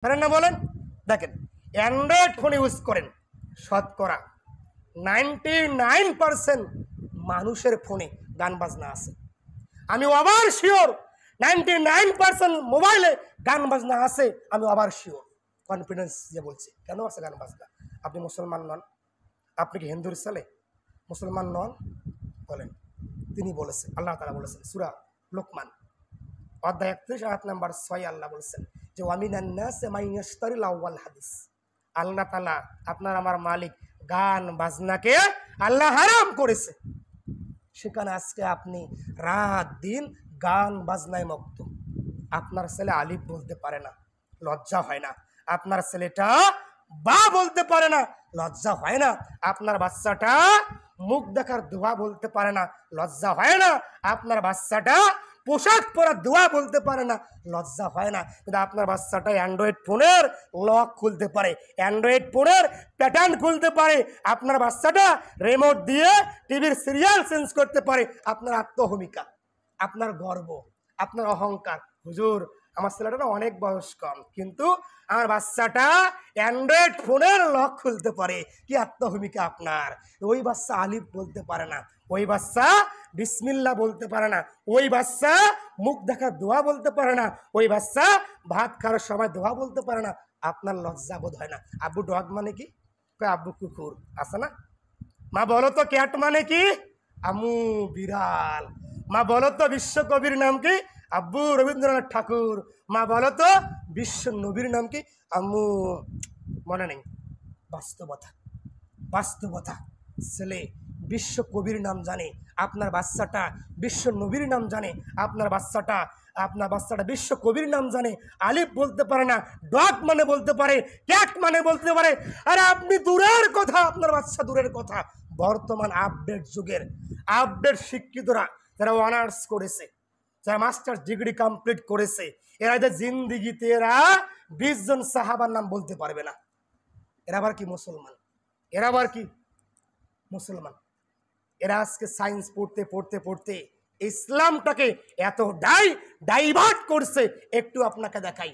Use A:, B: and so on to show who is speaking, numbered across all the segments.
A: পারেন না বলেন? দেখেন অ্যান্ড্রয়েড ফোন ইউজ করেন, শতকরা 99% মানুষের ফোনে গান বাজনা আছে। আমি আবার শিওর 99% মোবাইলে গান বাজনা আছে, আমি আবার শিওর, কনফিডেন্স দিয়ে বলছি। কেন আছে গান বাজনা? আপনি মুসলমান নন? আপনি কি হিন্দুর ছেলে? মুসলমান নন? বলেন। তিনি বলেছেন, আল্লাহ তাআলা বলেছেন সূরা লোকমান অধ্যায় 31 আয়াত নাম্বার 6, আল্লাহ বলেছেন যে ওয়ামিনান নাসি মান ইয়াশতারিল আউয়াল হাদিস। আল্লাহ তাআলা আপনার আমার মালিক গান বাজনাকে আল্লাহ হারাম করেছে। সেখানে আজকে আপনি রাত দিন গান বাজনায় মগ্ন। আপনার ছেলে আলিফ বলতে পারে না, লজ্জা হয় না? আপনার ছেলেটা বা বলতে পারে না, লজ্জা হয় না? আপনার বাচ্চাটা মুখ দেখার দোয়া বলতে পারে না, লজ্জা হয় না? আপনার বাচ্চাটা পোশাক পরার দোয়া বলতে পারে না, লজ্জা হয় না? কিন্তু আপনার বাচ্চাটা অ্যান্ড্রয়েড ফোনের লক খুলতে পারে, অ্যান্ড্রয়েড ফোনের প্যাটার্ন খুলতে পারে, আপনার বাচ্চাটা রিমোট দিয়ে টিভির সিরিয়াল চেঞ্জ করতে পারে। আপনার আত্মভূমিকা, আপনার গর্ব, আপনার অহংকার, হুজুর আমার ছেলেটা অনেক বয়স কম, কিন্তু আমার বাচ্চাটা অ্যান্ড্রয়েড ফোনের লক খুলতে পারে। কি আত্মভূমিকা আপনার! ওই বাচ্চা আলিফ বলতে পারে না, ওই বাচ্চা বিসমিল্লাহ বলতে পারে না, ওই বাচ্চা মুখ দেখার দোয়া বলতে পারে না, ওই বাচ্চা ভাত খাওয়ার সময় দোয়া বলতে পারে না। আপনার লজ্জা বোধ হয় না? আব্বু ডগ মানে কি? আব্বু কুকুর আছে না? মা বলো তো ক্যাট মানে কি? আম্মু বিড়াল। মা বলো তো বিশ্বকবির নাম কি? আব্বু রবীন্দ্রনাথ ঠাকুর। মা বলো তো বিশ্ব নবীর নাম কি? আম্মু মনে নেই। বাস্তবতা, বাস্তবতা। ছেলে বিশ্ব কবির নাম জানে, আপনার বাচ্চাটা বিশ্ব নবীর নাম জানে। আপনার বাচ্চাটা বিশ্ব কবির নাম জানে, আলিফ বলতে পারে না, ডগ মানে বলতে পারে, ক্যাট মানে বলতে পারে। আরে আপনি দূরের কথা, আপনার বাচ্চা দূরের কথা, বর্তমান আপডেট যুগের আপডেট শিক্ষিতরা যারা অনার্স করেছে, যারা মাস্টার্স ডিগ্রি কমপ্লিট করেছে, এরা যে জিন্দিগিতে এরা 20 জন সাহাবার নাম বলতে পারবে না। এরা আবার কি মুসলমান? এরা আবার কি মুসলমান? এরা আজকে সায়েন্স পড়তে পড়তে পড়তে ইসলামটাকে এত ডাইভার্ট করছে। একটু আপনাকে দেখাই।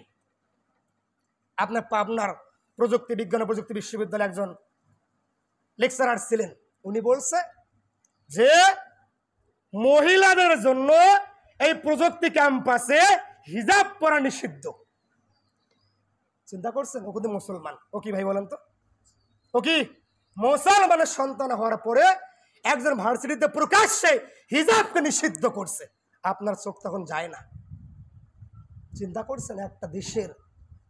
A: আপনার পাবনার প্রযুক্তি বিজ্ঞান ও প্রযুক্তি বিশ্ববিদ্যালয়ে একজন লেকচারার ছিলেন, উনি বলছে যে মহিলাদের জন্য এই প্রযুক্তি ক্যাম্পাসে হিজাব পরা নিষিদ্ধ। চিন্তা করছেন? ও কিন্তু মুসলমান। ও কি ভাই বলেন তো? ও কি মুসলমানের সন্তান হওয়ার পরে একজন ভার্সিটিতে প্রকাশ্যে হিজাবকে নিষিদ্ধ করছে? আপনার চোখ তখন যায় না? চিন্তা করছেন? একটা দেশের,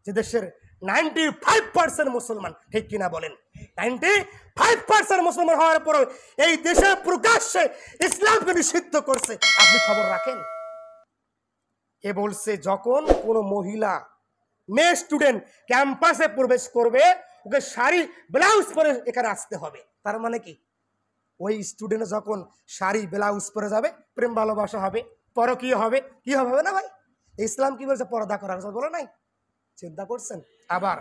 A: যে দেশের 95% মুসলমান, ঠিক কিনা বলেন? 95% মুসলমান হওয়ার পরে এই দেশে প্রকাশ্যে ইসলামকে নিষিদ্ধ করছে। আপনি খবর রাখেন? এ বলছে যখন কোনো মহিলা মেয়ে স্টুডেন্ট ক্যাম্পাসে প্রবেশ করবে, ওকে শাড়ি ব্লাউজ পরে এখানে আসতে হবে। তার মানে কি? ওই স্টুডেন্ট যখন শাড়ি ব্লাউজ পরে যাবে, প্রেম ভালোবাসা হবে, পরকীয় হবে। কি হবে না ভাই? ইসলাম কি বলছে? পর্দা করার কথা বলে নাই? চিন্তা করছেন? আবার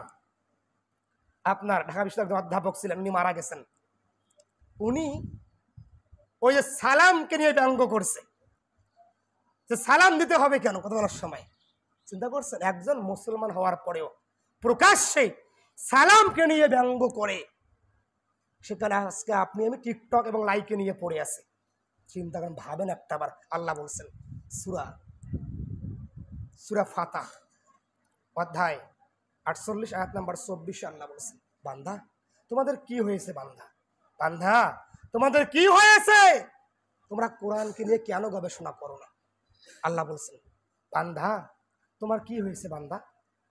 A: আপনার ঢাকা বিশ্ববিদ্যালয়ের অধ্যাপক ছিলেন, উনি মারা গেছেন। উনি ওই যে সালামকে নিয়ে ব্যঙ্গ করছে, যে সালাম দিতে হবে কেন কথা বলার সময়। চিন্তা করছেন? একজন মুসলমান হওয়ার পরেও প্রকাশ্যে সালামকে নিয়ে ব্যঙ্গ করে। সেখানে আজকে আপনি আমি টিকটক এবং লাইকে নিয়ে পড়ে আছি। চিন্তা করেন, ভাবেন একটাবার। আল্লাহ বলছেন সূরা ফাতিহা অধ্যায় 48 আয়াত নাম্বার 24, আল্লাহ বলছেন বান্দা তোমাদের কি হয়েছে? বান্দা তোমাদের কি হয়েছে? তোমরা কোরআনকে নিয়ে কেন গবেষণা করো না? আল্লাহ বলছেন বান্দা তোমার কি হয়েছে? বান্দা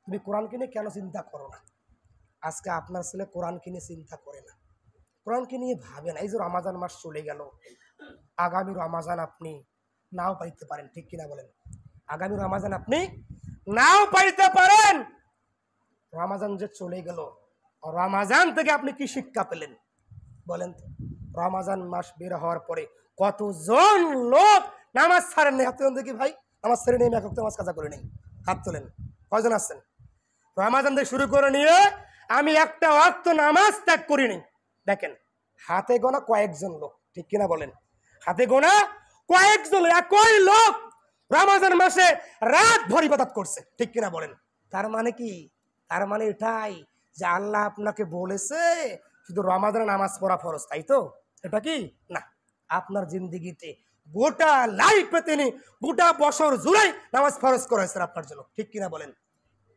A: তুমি কোরআনকে নিয়ে কেন চিন্তা করো না? আজকে আপনার ছেলে কোরআনকে নিয়ে চিন্তা করে না, কোরআনকে নিয়ে ভাবে না। এই যে রমাজান মাস চলে গেল, আগামী রমাজান আপনি নাও পাইতে পারেন, ঠিক কিনা বলেন? আগামী রমাজান আপনি নাও পাইতে পারেন। রমাজান যে চলে গেল, রমাজান থেকে আপনি কি শিক্ষা পেলেন বলেন তো? রমাজান মাস বের হওয়ার পরে কতজন লোক নামাজ ছাড়েন নেই? হাত তোলেন দেখি ভাই। নামাজ ছেড়ে নেই, এক নামাজ কাজা করে নেই, হাত তোলেন। কয়জন আছেন? রমাজান থেকে শুরু করে নিয়ে আমি একটা ওয়াক্ত নামাজ ত্যাগ করিনি। দেখেন হাতে গোনা কয়েকজন লোক, ঠিক কিনা বলেন? হাতে গোনা কয়েকজন, একই লোক রমাজান মাসে রাত ভর ইবাদত করছে, ঠিক কিনা বলেন? তার মানে কি তার মানে এটাই যে আল্লাহ আপনাকে বলেছে শুধু রমাদানে নামাজ পড়া ফরজ, তাই তো? এটা কি না, আপনার জিন্দিগিতে গোটা লাইফে তিনি গোটা বছর জুড়ে নামাজ ফরজ করেছেন আপনার জন্য, ঠিক কিনা বলেন?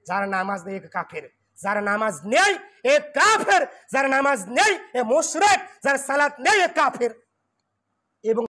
A: যারা নামাজ নেই এ কাফের, যারা নামাজ নেই এ কাফের, যারা নামাজ নেই এ মুশরিক, যারা সালাত নেই এ কাফের। এবং